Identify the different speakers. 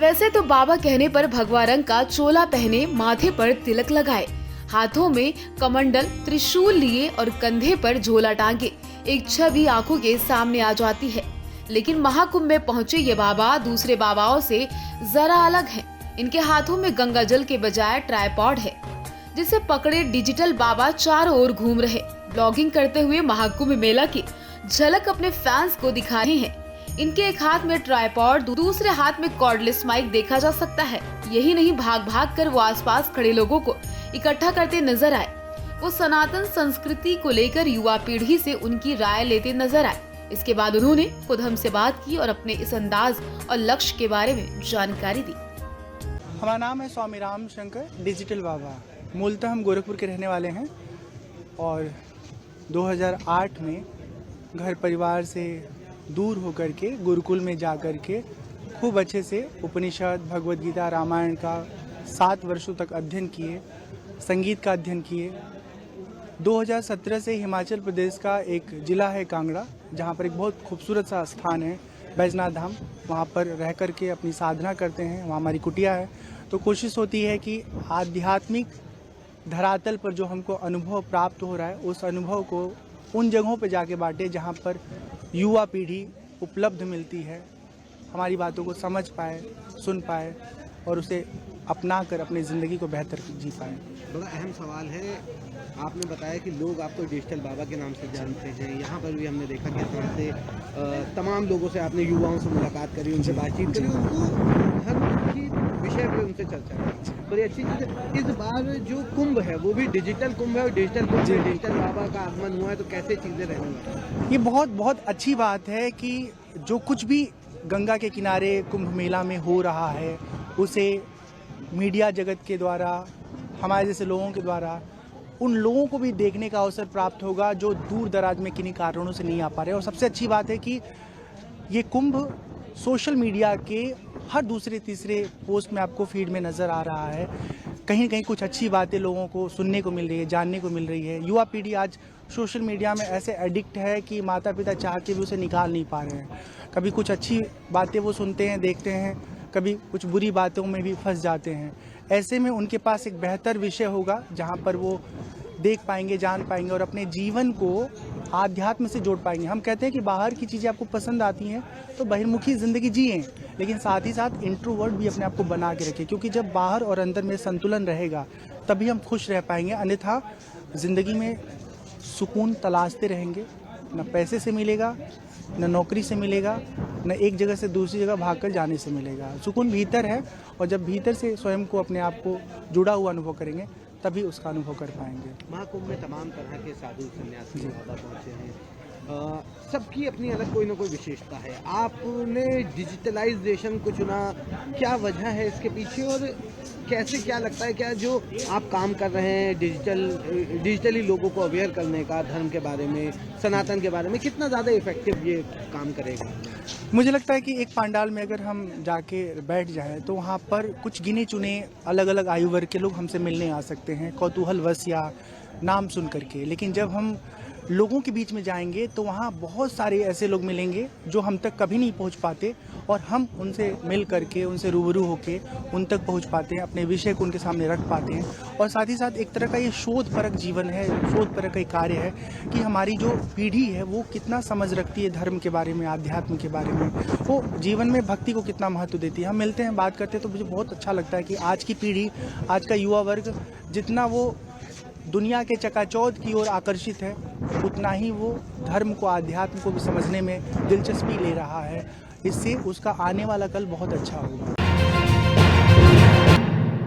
Speaker 1: वैसे तो बाबा कहने पर भगवा रंग का चोला पहने, माथे पर तिलक लगाए, हाथों में कमंडल त्रिशूल लिए और कंधे पर झोला टांगे एक छवि आंखों के सामने आ जाती है। लेकिन महाकुंभ में पहुंचे ये बाबा दूसरे बाबाओं से जरा अलग हैं। इनके हाथों में गंगा जल के बजाय ट्राइपॉड है, जिसे पकड़े डिजिटल बाबा चारों ओर घूम रहे, ब्लॉगिंग करते हुए महाकुंभ मेला की झलक अपने फैंस को दिखा रहे हैं। इनके एक हाथ में ट्राइपॉड, दूसरे हाथ में कॉर्डलेस माइक देखा जा सकता है। यही नहीं, भाग भाग कर वो आसपास खड़े लोगों को इकट्ठा करते नजर आए। वो सनातन संस्कृति को लेकर युवा पीढ़ी से उनकी राय लेते नजर आए। इसके बाद उन्होंने खुद हमसे बात की और अपने इस अंदाज और लक्ष्य के बारे में जानकारी दी।
Speaker 2: हमारा नाम है स्वामी राम शंकर डिजिटल बाबा। मूलतः हम गोरखपुर के रहने वाले हैं और 2008 में घर परिवार से दूर होकर के गुरुकुल में जा कर के खूब अच्छे से उपनिषद, भगवद गीता, रामायण का 7 वर्षों तक अध्ययन किए, संगीत का अध्ययन किए। 2017 से हिमाचल प्रदेश का एक ज़िला है कांगड़ा, जहाँ पर एक बहुत खूबसूरत सा स्थान है बैजनाथ धाम, वहाँ पर रह कर के अपनी साधना करते हैं। वहाँ हमारी कुटिया है। तो कोशिश होती है कि आध्यात्मिक धरातल पर जो हमको अनुभव प्राप्त हो रहा है, उस अनुभव को उन जगहों पर जाके बांटे जहाँ पर युवा पीढ़ी उपलब्ध मिलती है, हमारी बातों को समझ पाए, सुन पाए और उसे अपना कर अपनी ज़िंदगी को बेहतर जी पाए।
Speaker 3: बड़ा अहम सवाल है। आपने बताया कि लोग आपको डिजिटल बाबा के नाम से जानते हैं। यहाँ पर भी हमने देखा कि यहाँ से तमाम लोगों से आपने युवाओं से मुलाकात करी, उनसे बातचीत करी, उनको धर्म की विषय पे उनसे चर्चा की। बड़ी अच्छी चीज़ है। इस बार जो कुंभ है वो भी डिजिटल कुंभ है और डिजिटल कुंभ में डिजिटल बाबा का आगमन हुआ है, तो कैसे चीज़ें रहने वाली हैं?
Speaker 2: ये बहुत अच्छी बात है कि जो कुछ भी गंगा के किनारे कुंभ मेला में हो रहा है, उसे मीडिया जगत के द्वारा, हमारे जैसे लोगों के द्वारा उन लोगों को भी देखने का अवसर प्राप्त होगा जो दूर दराज में किन्हीं कारणों से नहीं आ पा रहे। और सबसे अच्छी बात है कि ये कुंभ सोशल मीडिया के हर दूसरे तीसरे पोस्ट में आपको फीड में नज़र आ रहा है। कहीं न कहीं कुछ अच्छी बातें लोगों को सुनने को मिल रही है, जानने को मिल रही है। युवा पीढ़ी आज सोशल मीडिया में ऐसे एडिक्ट है कि माता पिता चाह के भी उसे निकाल नहीं पा रहे हैं। कभी कुछ अच्छी बातें वो सुनते हैं, देखते हैं, कभी कुछ बुरी बातों में भी फंस जाते हैं। ऐसे में उनके पास एक बेहतर विषय होगा जहाँ पर वो देख पाएंगे, जान पाएंगे और अपने जीवन को आध्यात्म से जोड़ पाएंगे। हम कहते हैं कि बाहर की चीज़ें आपको पसंद आती हैं तो बहिर्मुखी ज़िंदगी जिएं, लेकिन साथ ही साथ इंट्रोवर्ट भी अपने आप को बना के रखें, क्योंकि जब बाहर और अंदर में संतुलन रहेगा तभी हम खुश रह पाएंगे। अन्यथा ज़िंदगी में सुकून तलाशते रहेंगे, न पैसे से मिलेगा, न नौकरी से मिलेगा, न एक जगह से दूसरी जगह भागकर जाने से मिलेगा। सुकून भीतर है और जब भीतर से स्वयं को, अपने आप को जुड़ा हुआ अनुभव करेंगे तभी उसका अनुभव कर पाएंगे।
Speaker 3: महाकुंभ में तमाम तरह के साधु सन्यासी बाबा पहुँचे हैं। सबकी अपनी अलग कोई ना कोई विशेषता है। आपने डिजिटलाइजेशन को चुना, क्या वजह है इसके पीछे और कैसे, क्या लगता है क्या जो आप काम कर रहे हैं डिजिटली लोगों को अवेयर करने का, धर्म के बारे में, सनातन के बारे में, कितना ज़्यादा इफेक्टिव ये काम करेगा?
Speaker 2: मुझे लगता है कि एक पंडाल में अगर हम जाके बैठ जाएं तो वहाँ पर कुछ गिने चुने अलग अलग आयु वर्ग के लोग हमसे मिलने आ सकते हैं, कौतूहलवश या नाम सुन करके। लेकिन जब हम लोगों के बीच में जाएंगे तो वहाँ बहुत सारे ऐसे लोग मिलेंगे जो हम तक कभी नहीं पहुँच पाते और हम उनसे मिल करके, उनसे रूबरू होके उन तक पहुँच पाते हैं, अपने विषय को उनके सामने रख पाते हैं। और साथ ही साथ एक तरह का ये शोधपरक जीवन है, शोधपरक का कार्य है कि हमारी जो पीढ़ी है वो कितना समझ रखती है धर्म के बारे में, आध्यात्म के बारे में, वो जीवन में भक्ति को कितना महत्व देती है। हम मिलते हैं, बात करते हैं तो मुझे बहुत अच्छा लगता है कि आज की पीढ़ी, आज का युवा वर्ग जितना वो दुनिया के चकाचौंध की ओर आकर्षित है, उतना ही वो धर्म को, आध्यात्म को भी समझने में दिलचस्पी ले रहा है। इससे उसका आने वाला कल बहुत अच्छा होगा।